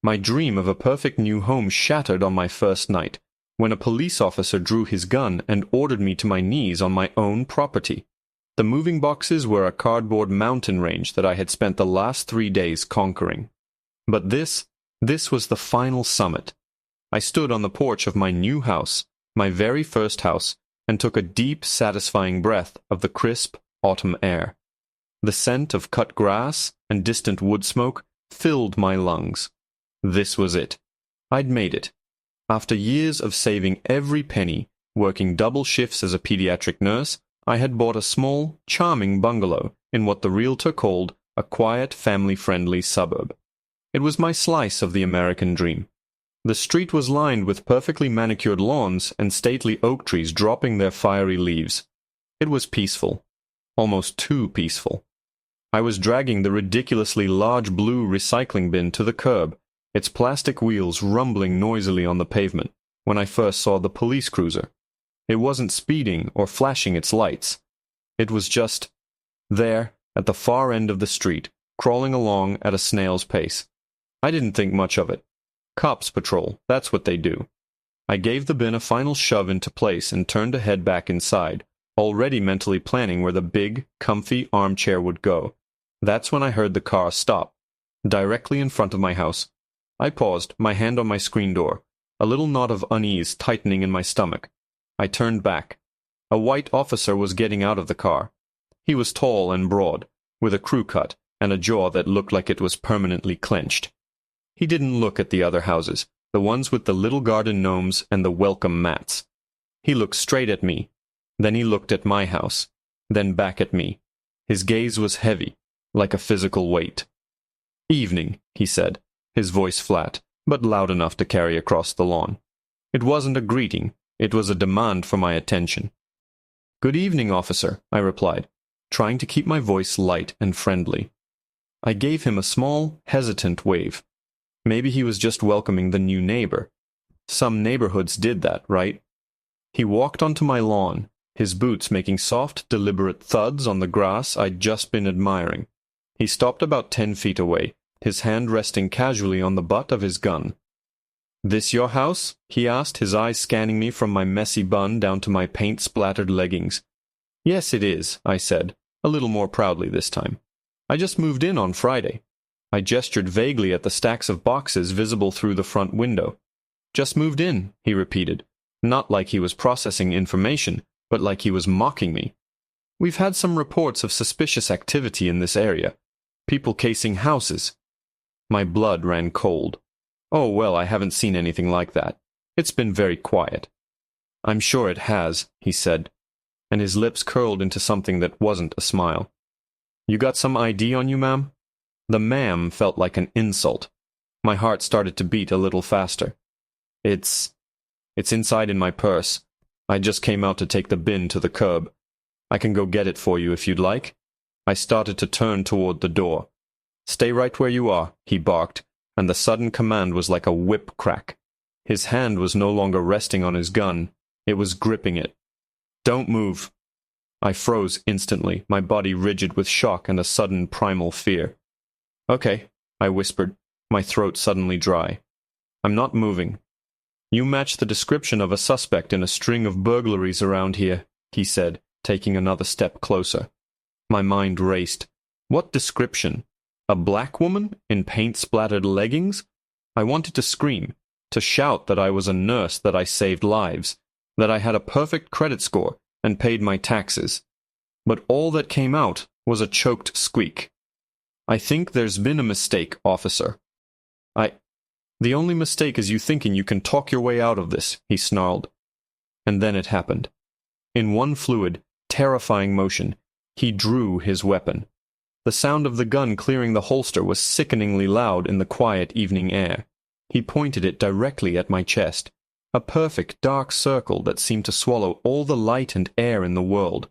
My dream of a perfect new home shattered on my first night, when a police officer drew his gun and ordered me to my knees on my own property. The moving boxes were a cardboard mountain range that I had spent the last 3 days conquering. But this was the final summit. I stood on the porch of my new house, my very first house, and took a deep, satisfying breath of the crisp autumn air. The scent of cut grass and distant wood smoke filled my lungs. This was it. I'd made it. After years of saving every penny, working double shifts as a pediatric nurse, I had bought a small, charming bungalow in what the realtor called a quiet, family-friendly suburb. It was my slice of the American dream. The street was lined with perfectly manicured lawns and stately oak trees dropping their fiery leaves. It was peaceful. Almost too peaceful. I was dragging the ridiculously large blue recycling bin to the curb, its plastic wheels rumbling noisily on the pavement, when I first saw the police cruiser. It wasn't speeding or flashing its lights. It was just there, at the far end of the street, crawling along at a snail's pace. I didn't think much of it. Cops patrol, that's what they do. I gave the bin a final shove into place and turned to head back inside, already mentally planning where the big, comfy armchair would go. That's when I heard the car stop, directly in front of my house. I paused, my hand on my screen door, a little knot of unease tightening in my stomach. I turned back. A white officer was getting out of the car. He was tall and broad, with a crew cut and a jaw that looked like it was permanently clenched. He didn't look at the other houses, the ones with the little garden gnomes and the welcome mats. He looked straight at me. Then he looked at my house, then back at me. His gaze was heavy, like a physical weight. "Evening," he said, his voice flat, but loud enough to carry across the lawn. It wasn't a greeting. It was a demand for my attention. "Good evening, officer," I replied, trying to keep my voice light and friendly. I gave him a small, hesitant wave. Maybe he was just welcoming the new neighbor. Some neighborhoods did that, right? He walked onto my lawn, his boots making soft, deliberate thuds on the grass I'd just been admiring. He stopped about 10 feet away, his hand resting casually on the butt of his gun. "This your house?" he asked, his eyes scanning me from my messy bun down to my paint-splattered leggings. "Yes, it is," I said, a little more proudly this time. "I just moved in on Friday." I gestured vaguely at the stacks of boxes visible through the front window. "Just moved in," he repeated, not like he was processing information, but like he was mocking me. "We've had some reports of suspicious activity in this area. People casing houses." My blood ran cold. "Oh, well, I haven't seen anything like that. It's been very quiet." "I'm sure it has," he said, and his lips curled into something that wasn't a smile. "You got some ID on you, ma'am?" The ma'am felt like an insult. My heart started to beat a little faster. It's inside in my purse. I just came out to take the bin to the curb. I can go get it for you if you'd like." I started to turn toward the door. "Stay right where you are," he barked, and the sudden command was like a whip crack. His hand was no longer resting on his gun. It was gripping it. "Don't move." I froze instantly, my body rigid with shock and a sudden primal fear. "Okay," I whispered, my throat suddenly dry. "I'm not moving." "You match the description of a suspect in a string of burglaries around here," he said, taking another step closer. My mind raced. What description? A black woman in paint-splattered leggings? I wanted to scream, to shout that I was a nurse, that I saved lives, that I had a perfect credit score and paid my taxes. But all that came out was a choked squeak. "I think there's been a mistake, officer." The only mistake is you thinking you can talk your way out of this," he snarled. And then it happened. In one fluid, terrifying motion, he drew his weapon. The sound of the gun clearing the holster was sickeningly loud in the quiet evening air. He pointed it directly at my chest, a perfect dark circle that seemed to swallow all the light and air in the world.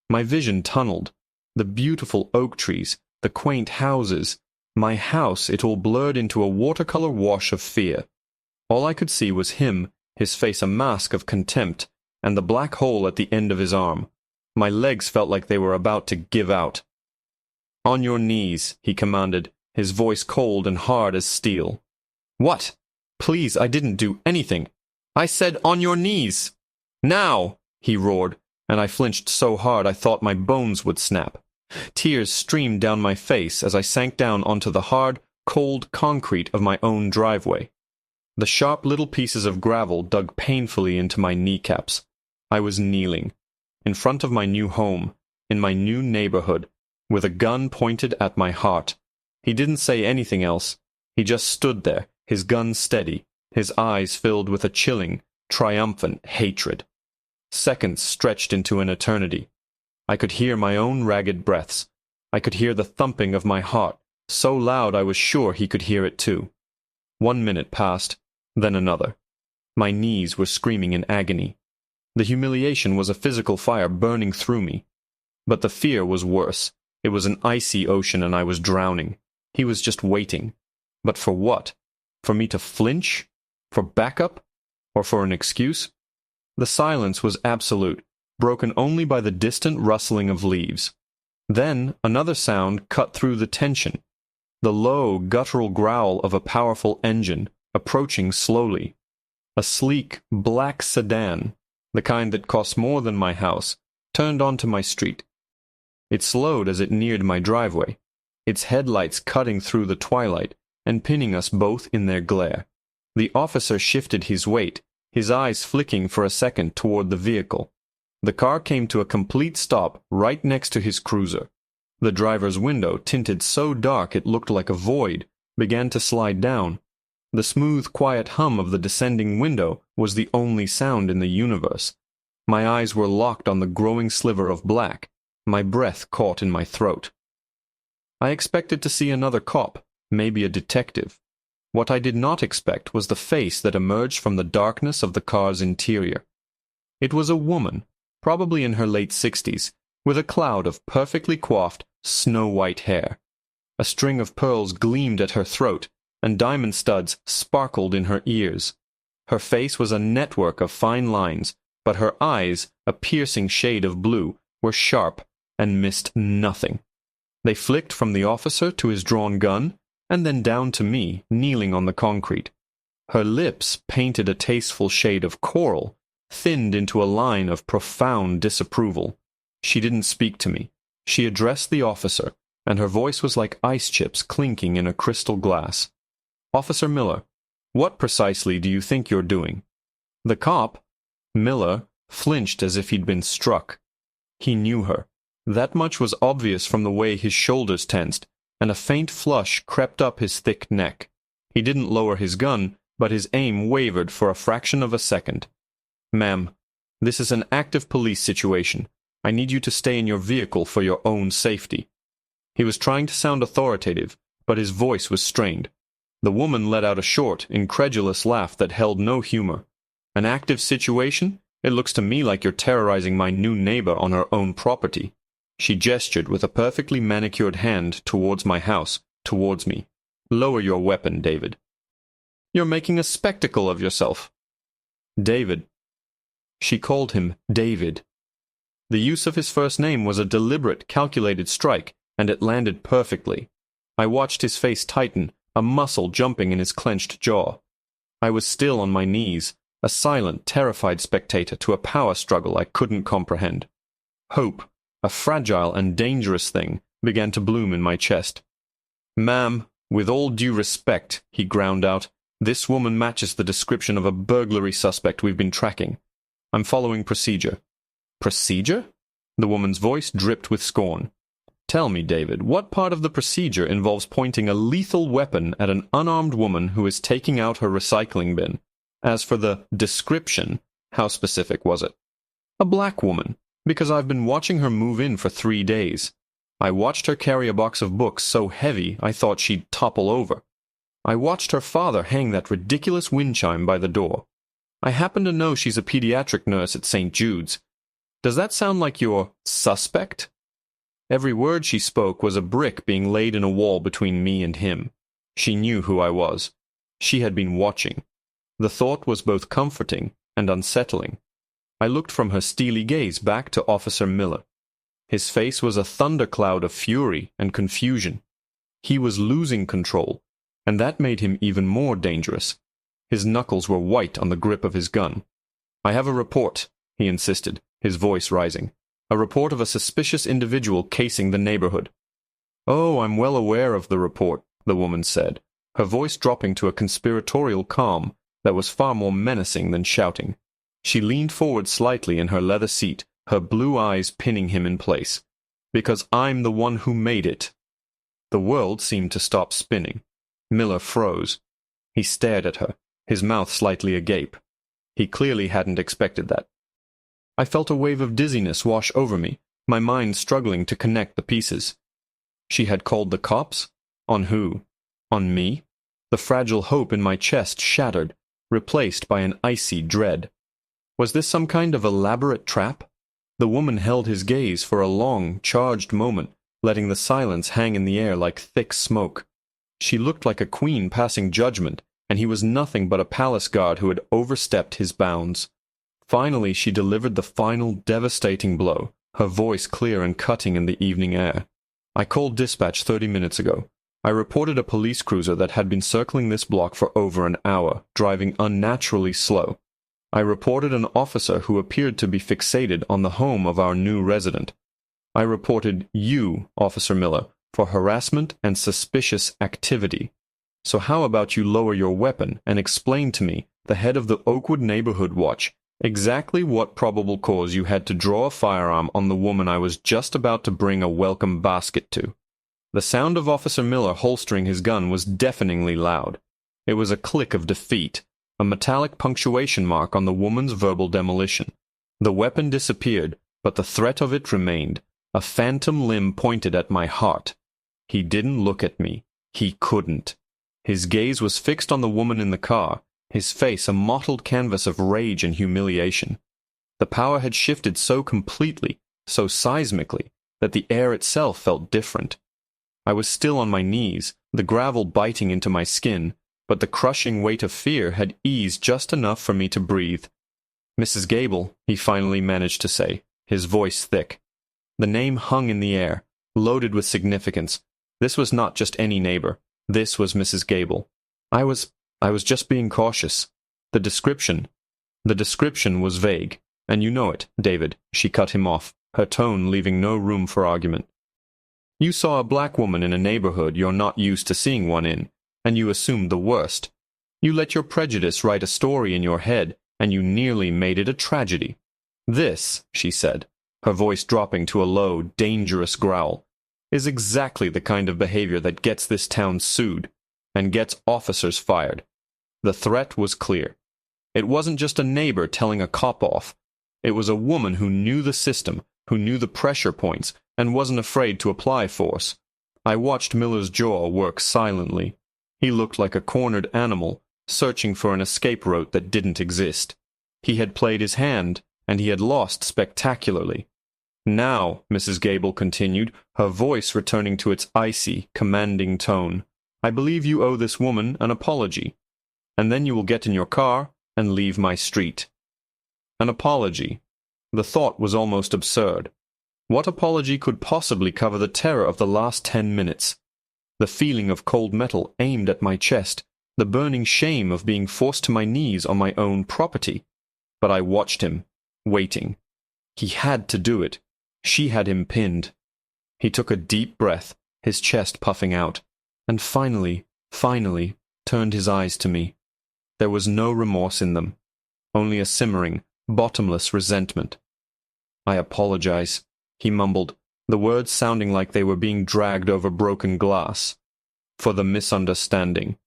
My vision tunneled. The beautiful oak trees, the quaint houses, my house, it all blurred into a watercolor wash of fear. All I could see was him, his face a mask of contempt, and the black hole at the end of his arm. My legs felt like they were about to give out. "On your knees," he commanded, his voice cold and hard as steel. What? Please, I didn't do anything. I said on your knees. Now, he roared, and I flinched so hard I thought my bones would snap. Tears streamed down my face as I sank down onto the hard, cold concrete of my own driveway. The sharp little pieces of gravel dug painfully into my kneecaps. I was kneeling, in front of my new home, in my new neighborhood, with a gun pointed at my heart. He didn't say anything else. He just stood there, his gun steady, his eyes filled with a chilling, triumphant hatred. Seconds stretched into an eternity. I could hear my own ragged breaths. I could hear the thumping of my heart, so loud I was sure he could hear it too. 1 minute passed, then another. My knees were screaming in agony. The humiliation was a physical fire burning through me. But the fear was worse. It was an icy ocean and I was drowning. He was just waiting. But for what? For me to flinch? For backup? Or for an excuse? The silence was absolute, broken only by the distant rustling of leaves. Then another sound cut through the tension. The low, guttural growl of a powerful engine, approaching slowly. A sleek, black sedan, the kind that costs more than my house, turned onto my street. It slowed as it neared my driveway, its headlights cutting through the twilight and pinning us both in their glare. The officer shifted his weight, his eyes flicking for a second toward the vehicle. The car came to a complete stop right next to his cruiser. The driver's window, tinted so dark it looked like a void, began to slide down. The smooth, quiet hum of the descending window was the only sound in the universe. My eyes were locked on the growing sliver of black, my breath caught in my throat. I expected to see another cop, maybe a detective. What I did not expect was the face that emerged from the darkness of the car's interior. It was a woman, probably in her late 60s, with a cloud of perfectly coiffed, snow-white hair. A string of pearls gleamed at her throat, and diamond studs sparkled in her ears. Her face was a network of fine lines, but her eyes, a piercing shade of blue, were sharp and missed nothing. They flicked from the officer to his drawn gun, and then down to me, kneeling on the concrete. Her lips, painted a tasteful shade of coral, thinned into a line of profound disapproval. She didn't speak to me. She addressed the officer, and her voice was like ice chips clinking in a crystal glass. "Officer Miller, what precisely do you think you're doing?" The cop, Miller, flinched as if he'd been struck. He knew her. That much was obvious from the way his shoulders tensed, and a faint flush crept up his thick neck. He didn't lower his gun, but his aim wavered for a fraction of a second. "Ma'am, this is an active police situation. I need you to stay in your vehicle for your own safety." He was trying to sound authoritative, but his voice was strained. The woman let out a short, incredulous laugh that held no humor. "An active situation? It looks to me like you're terrorizing my new neighbor on her own property." She gestured with a perfectly manicured hand towards my house, towards me. "Lower your weapon, David." "You're making a spectacle of yourself." "David." She called him David. The use of his first name was a deliberate, calculated strike, and it landed perfectly. I watched his face tighten, a muscle jumping in his clenched jaw. I was still on my knees, a silent, terrified spectator to a power struggle I couldn't comprehend. Hope, a fragile and dangerous thing, began to bloom in my chest. "Ma'am, with all due respect," he ground out, "this woman matches the description of a burglary suspect we've been tracking. I'm following procedure." "Procedure?" The woman's voice dripped with scorn. "Tell me, David, what part of the procedure involves pointing a lethal weapon at an unarmed woman who is taking out her recycling bin? As for the description, how specific was it?" "A black woman, because I've been watching her move in for 3 days. I watched her carry a box of books so heavy I thought she'd topple over. I watched her father hang that ridiculous wind chime by the door. I happen to know she's a pediatric nurse at St. Jude's. Does that sound like your suspect?" Every word she spoke was a brick being laid in a wall between me and him. She knew who I was. She had been watching. The thought was both comforting and unsettling. I looked from her steely gaze back to Officer Miller. His face was a thundercloud of fury and confusion. He was losing control. and that made him even more dangerous. His knuckles were white on the grip of his gun. "I have a report," he insisted, his voice rising. "A report of a suspicious individual casing the neighborhood." "Oh, I'm well aware of the report," the woman said, her voice dropping to a conspiratorial calm that was far more menacing than shouting. She leaned forward slightly in her leather seat, her blue eyes pinning him in place. "Because I'm the one who made it." The world seemed to stop spinning. Miller froze. He stared at her, his mouth slightly agape. He clearly hadn't expected that. I felt a wave of dizziness wash over me, my mind struggling to connect the pieces. She had called the cops? On who? On me? The fragile hope in my chest shattered, replaced by an icy dread. Was this some kind of elaborate trap? The woman held his gaze for a long, charged moment, letting the silence hang in the air like thick smoke. She looked like a queen passing judgment, and he was nothing but a palace guard who had overstepped his bounds. Finally she delivered the final devastating blow, her voice clear and cutting in the evening air. "I called dispatch 30 minutes ago. I reported a police cruiser that had been circling this block for over an hour, driving unnaturally slow. I reported an officer who appeared to be fixated on the home of our new resident. I reported you, Officer Miller, for harassment and suspicious activity. So how about you lower your weapon and explain to me, the head of the Oakwood Neighborhood Watch, exactly what probable cause you had to draw a firearm on the woman I was just about to bring a welcome basket to?" The sound of Officer Miller holstering his gun was deafeningly loud. It was a click of defeat, a metallic punctuation mark on the woman's verbal demolition. The weapon disappeared, but the threat of it remained, a phantom limb pointed at my heart. He didn't look at me. He couldn't. His gaze was fixed on the woman in the car, his face a mottled canvas of rage and humiliation. The power had shifted so completely, so seismically, that the air itself felt different. I was still on my knees, the gravel biting into my skin, but the crushing weight of fear had eased just enough for me to breathe. "Mrs. Gable," he finally managed to say, his voice thick. The name hung in the air, loaded with significance. This was not just any neighbor. This was Mrs. Gable. I was just being cautious. The description was vague, and you know it, David," she cut him off, her tone leaving no room for argument. "You saw a black woman in a neighborhood you're not used to seeing one in, and you assumed the worst. You let your prejudice write a story in your head, and you nearly made it a tragedy. This," she said, her voice dropping to a low, dangerous growl, "is exactly the kind of behavior that gets this town sued, and gets officers fired." The threat was clear. It wasn't just a neighbor telling a cop off. It was a woman who knew the system, who knew the pressure points, and wasn't afraid to apply force. I watched Miller's jaw work silently. He looked like a cornered animal, searching for an escape route that didn't exist. He had played his hand, and he had lost spectacularly. "Now," Mrs. Gable continued, her voice returning to its icy, commanding tone, "I believe you owe this woman an apology. And then you will get in your car and leave my street." An apology. The thought was almost absurd. What apology could possibly cover the terror of the last 10 minutes? The feeling of cold metal aimed at my chest, the burning shame of being forced to my knees on my own property. But I watched him, waiting. He had to do it. She had him pinned. He took a deep breath, his chest puffing out, and finally, turned his eyes to me. There was no remorse in them, only a simmering, bottomless resentment. "I apologize," he mumbled, the words sounding like they were being dragged over broken glass, "for the misunderstanding."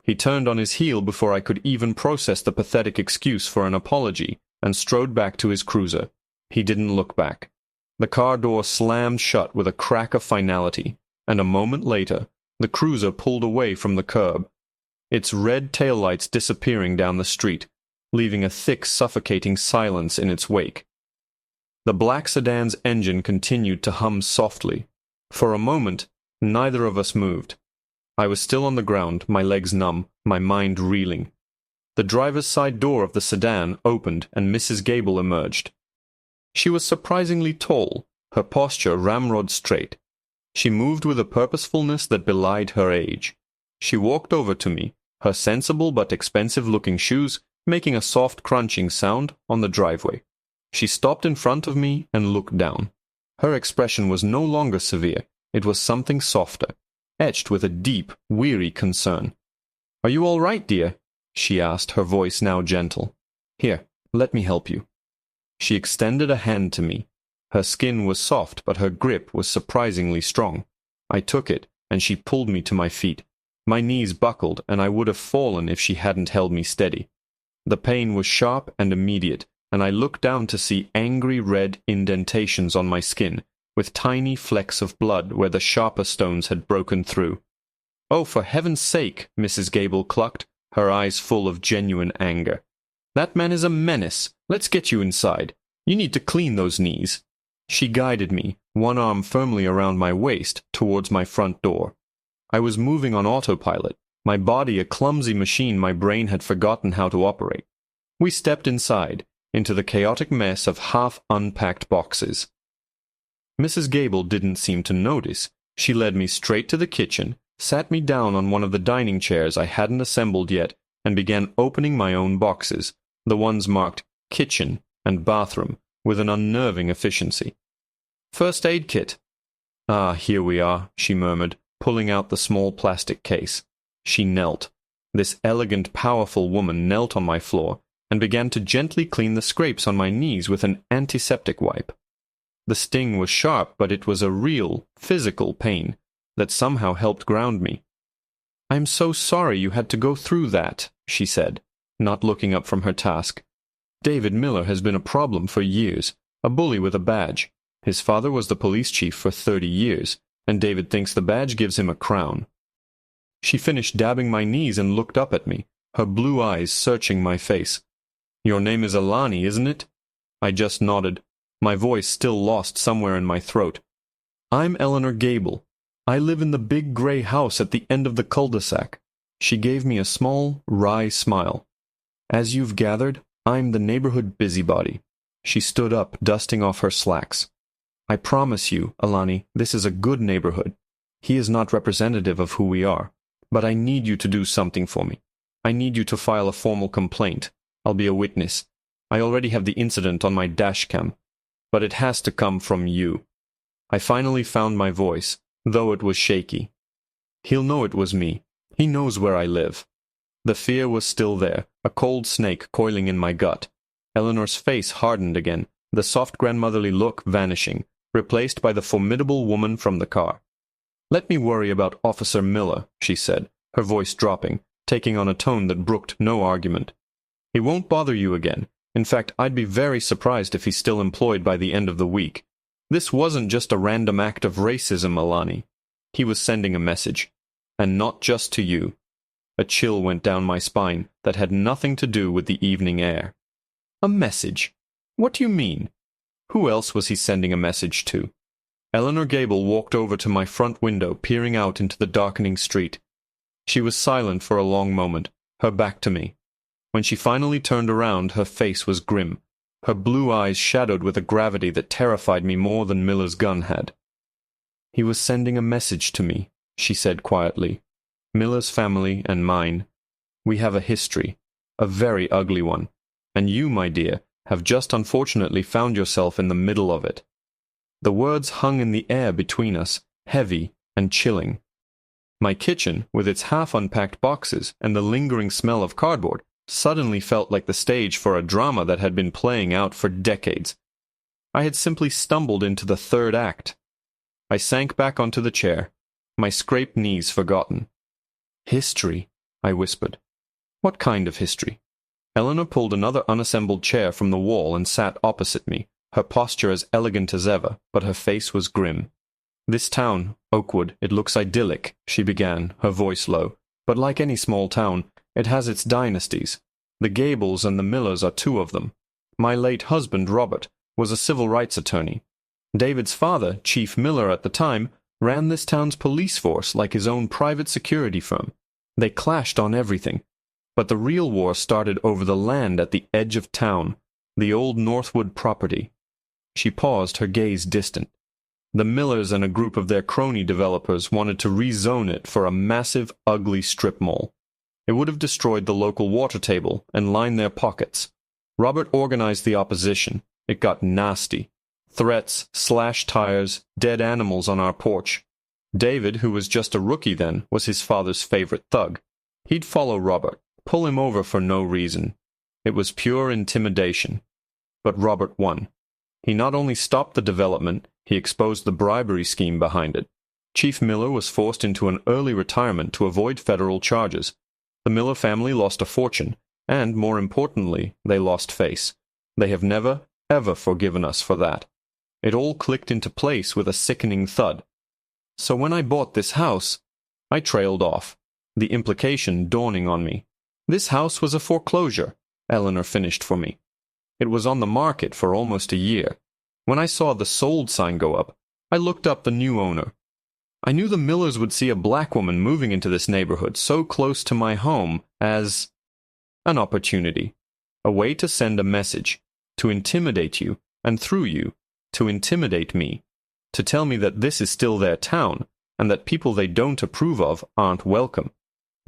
He turned on his heel before I could even process the pathetic excuse for an apology, and strode back to his cruiser. He didn't look back. The car door slammed shut with a crack of finality, and a moment later, the cruiser pulled away from the curb, its red taillights disappearing down the street, leaving a thick, suffocating silence in its wake. The black sedan's engine continued to hum softly. For a moment, neither of us moved. I was still on the ground, my legs numb, my mind reeling. The driver's side door of the sedan opened and Mrs. Gable emerged. She was surprisingly tall, her posture ramrod straight. She moved with a purposefulness that belied her age. She walked over to me, her sensible but expensive-looking shoes making a soft crunching sound on the driveway. She stopped in front of me and looked down. Her expression was no longer severe. It was something softer, etched with a deep, weary concern. "Are you all right, dear?" she asked, her voice now gentle. "Here, let me help you." She extended a hand to me. Her skin was soft, but her grip was surprisingly strong. I took it, and she pulled me to my feet. My knees buckled, and I would have fallen if she hadn't held me steady. The pain was sharp and immediate, and I looked down to see angry red indentations on my skin, with tiny flecks of blood where the sharper stones had broken through. "Oh, for heaven's sake," Mrs. Gable clucked, her eyes full of genuine anger. "That man is a menace. Let's get you inside. You need to clean those knees." She guided me, one arm firmly around my waist, towards my front door. I was moving on autopilot, my body a clumsy machine my brain had forgotten how to operate. We stepped inside, into the chaotic mess of half-unpacked boxes. Mrs. Gable didn't seem to notice. She led me straight to the kitchen, sat me down on one of the dining chairs I hadn't assembled yet, and began opening my own boxes, the ones marked kitchen and bathroom, with an unnerving efficiency. "First aid kit." "Ah, here we are," she murmured, pulling out the small plastic case. She knelt. This elegant, powerful woman knelt on my floor and began to gently clean the scrapes on my knees with an antiseptic wipe. The sting was sharp, but it was a real, physical pain that somehow helped ground me. "I'm so sorry you had to go through that," she said, not looking up from her task. "David Miller has been a problem for years, a bully with a badge. His father was the police chief for 30 years, and David thinks the badge gives him a crown." She finished dabbing my knees and looked up at me, her blue eyes searching my face. "Your name is Alani, isn't it?" I just nodded, my voice still lost somewhere in my throat. "I'm Eleanor Gable. I live in the big gray house at the end of the cul-de-sac." She gave me a small, wry smile. "As you've gathered, I'm the neighborhood busybody." She stood up, dusting off her slacks. "I promise you, Alani, this is a good neighborhood. He is not representative of who we are. But I need you to do something for me. I need you to file a formal complaint. I'll be a witness. I already have the incident on my dash cam. But it has to come from you." I finally found my voice, though it was shaky. "He'll know it was me. He knows where I live." The fear was still there, a cold snake coiling in my gut. Eleanor's face hardened again, the soft grandmotherly look vanishing, replaced by the formidable woman from the car. "Let me worry about Officer Miller," she said, her voice dropping, taking on a tone that brooked no argument. "He won't bother you again. In fact, I'd be very surprised if he's still employed by the end of the week. This wasn't just a random act of racism, Alani. He was sending a message. And not just to you." A chill went down my spine that had nothing to do with the evening air. "A message? What do you mean? Who else was he sending a message to?" Eleanor Gable walked over to my front window, peering out into the darkening street. She was silent for a long moment, her back to me. When she finally turned around, her face was grim, her blue eyes shadowed with a gravity that terrified me more than Miller's gun had. "He was sending a message to me," she said quietly. "Miller's family and mine. We have a history, a very ugly one, and you, my dear, have just unfortunately found yourself in the middle of it." The words hung in the air between us, heavy and chilling. My kitchen, with its half-unpacked boxes and the lingering smell of cardboard, suddenly felt like the stage for a drama that had been playing out for decades. I had simply stumbled into the third act. I sank back onto the chair, my scraped knees forgotten. "History," I whispered. "What kind of history?" Eleanor pulled another unassembled chair from the wall and sat opposite me, her posture as elegant as ever, but her face was grim. "This town, Oakwood, it looks idyllic," she began, her voice low. "But like any small town, it has its dynasties. The Gables and the Millers are two of them. My late husband, Robert, was a civil rights attorney. David's father, Chief Miller at the time, ran this town's police force like his own private security firm. They clashed on everything. But the real war started over the land at the edge of town, the old Northwood property." She paused, her gaze distant. The Millers and a group of their crony developers wanted to rezone it for a massive, ugly strip mall. It would have destroyed the local water table and lined their pockets. Robert organized the opposition. It got nasty. Threats, slashed tires, dead animals on our porch. David, who was just a rookie then, was his father's favorite thug. He'd follow Robert, pull him over for no reason. It was pure intimidation. But Robert won. He not only stopped the development, he exposed the bribery scheme behind it. Chief Miller was forced into an early retirement to avoid federal charges. The Miller family lost a fortune, and, more importantly, they lost face. They have never, ever forgiven us for that. It all clicked into place with a sickening thud. So when I bought this house, I trailed off, the implication dawning on me. This house was a foreclosure, Eleanor finished for me. It was on the market for almost a year. When I saw the sold sign go up, I looked up the new owner. I knew the Millers would see a black woman moving into this neighborhood so close to my home as an opportunity, a way to send a message, to intimidate you, and through you, to intimidate me, to tell me that this is still their town, and that people they don't approve of aren't welcome.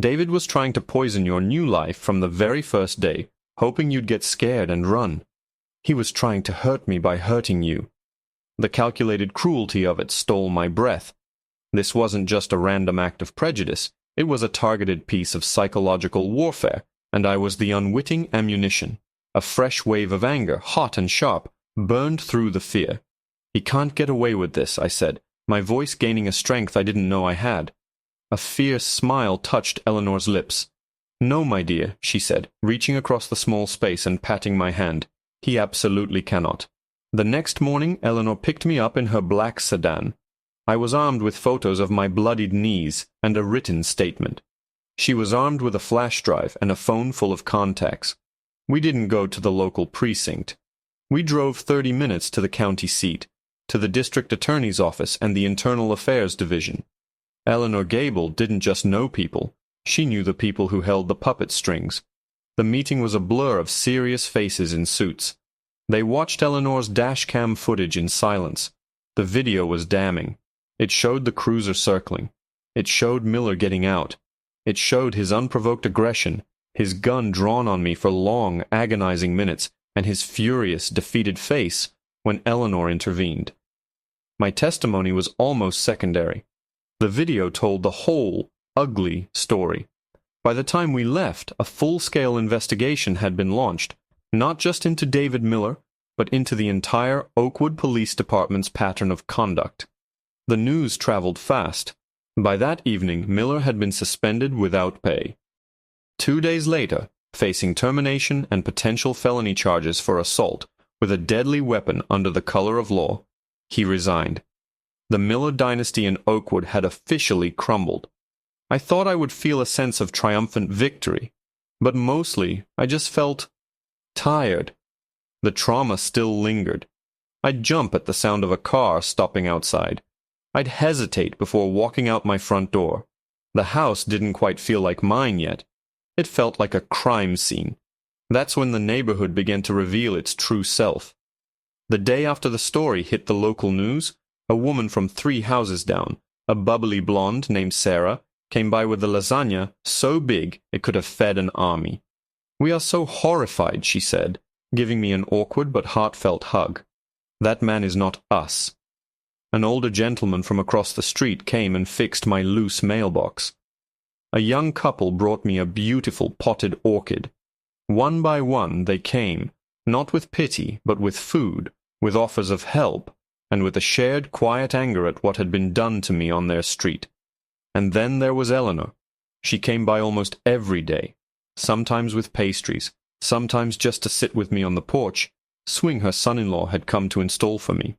David was trying to poison your new life from the very first day, hoping you'd get scared and run. He was trying to hurt me by hurting you. The calculated cruelty of it stole my breath. This wasn't just a random act of prejudice, it was a targeted piece of psychological warfare, and I was the unwitting ammunition. A fresh wave of anger, hot and sharp, burned through the fear. He can't get away with this, I said, my voice gaining a strength I didn't know I had. A fierce smile touched Eleanor's lips. No, my dear, she said, reaching across the small space and patting my hand. He absolutely cannot. The next morning, Eleanor picked me up in her black sedan. I was armed with photos of my bloodied knees and a written statement. She was armed with a flash drive and a phone full of contacts. We didn't go to the local precinct. We drove 30 minutes to the county seat, to the district attorney's office and the internal affairs division. Eleanor Gable didn't just know people. She knew the people who held the puppet strings. The meeting was a blur of serious faces in suits. They watched Eleanor's dash-cam footage in silence. The video was damning. It showed the cruiser circling. It showed Miller getting out. It showed his unprovoked aggression, his gun drawn on me for long, agonizing minutes, and his furious, defeated face when Eleanor intervened. My testimony was almost secondary. The video told the whole, ugly story. By the time we left, a full-scale investigation had been launched, not just into David Miller, but into the entire Oakwood Police Department's pattern of conduct. The news traveled fast. By that evening, Miller had been suspended without pay. 2 days later, facing termination and potential felony charges for assault with a deadly weapon under the color of law, he resigned. The Miller dynasty in Oakwood had officially crumbled. I thought I would feel a sense of triumphant victory, but mostly I just felt tired. The trauma still lingered. I'd jump at the sound of a car stopping outside. I'd hesitate before walking out my front door. The house didn't quite feel like mine yet. It felt like a crime scene. That's when the neighborhood began to reveal its true self. The day after the story hit the local news, a woman from 3 houses down, a bubbly blonde named Sarah, came by with a lasagna so big it could have fed an army. "We are so horrified," she said, giving me an awkward but heartfelt hug. "That man is not us." An older gentleman from across the street came and fixed my loose mailbox. A young couple brought me a beautiful potted orchid. One by one they came, not with pity, but with food, with offers of help, and with a shared quiet anger at what had been done to me on their street. And then there was Eleanor. She came by almost every day, sometimes with pastries, sometimes just to sit with me on the porch, swing her son-in-law had come to install for me.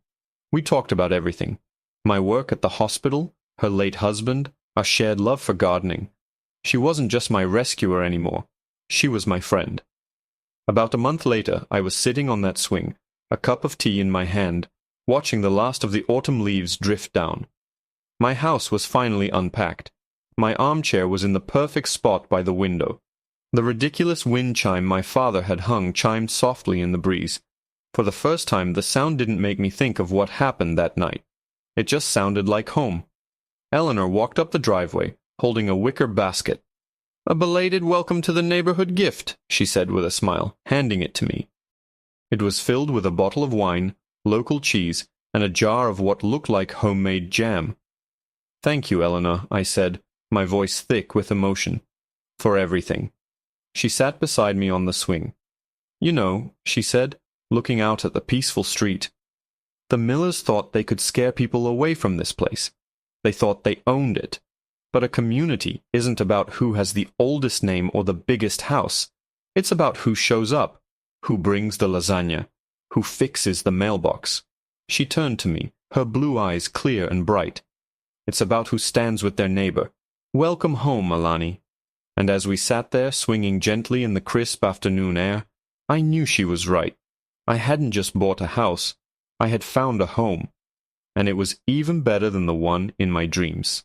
We talked about everything. My work at the hospital, her late husband, our shared love for gardening. She wasn't just my rescuer anymore. She was my friend. About a month later, I was sitting on that swing, a cup of tea in my hand, watching the last of the autumn leaves drift down. My house was finally unpacked. My armchair was in the perfect spot by the window. The ridiculous wind chime my father had hung chimed softly in the breeze. For the first time, the sound didn't make me think of what happened that night. It just sounded like home. Eleanor walked up the driveway, holding a wicker basket. "A belated welcome to the neighborhood gift," she said with a smile, handing it to me. It was filled with a bottle of wine, local cheese, and a jar of what looked like homemade jam. "Thank you, Eleanor," I said, my voice thick with emotion, "for everything." She sat beside me on the swing. "You know," she said, looking out at the peaceful street, "the Millers thought they could scare people away from this place. They thought they owned it. But a community isn't about who has the oldest name or the biggest house. It's about who shows up, who brings the lasagna, who fixes the mailbox." She turned to me, her blue eyes clear and bright. "It's about who stands with their neighbor. Welcome home, Alani." And as we sat there swinging gently in the crisp afternoon air, I knew she was right. I hadn't just bought a house. I had found a home. And it was even better than the one in my dreams.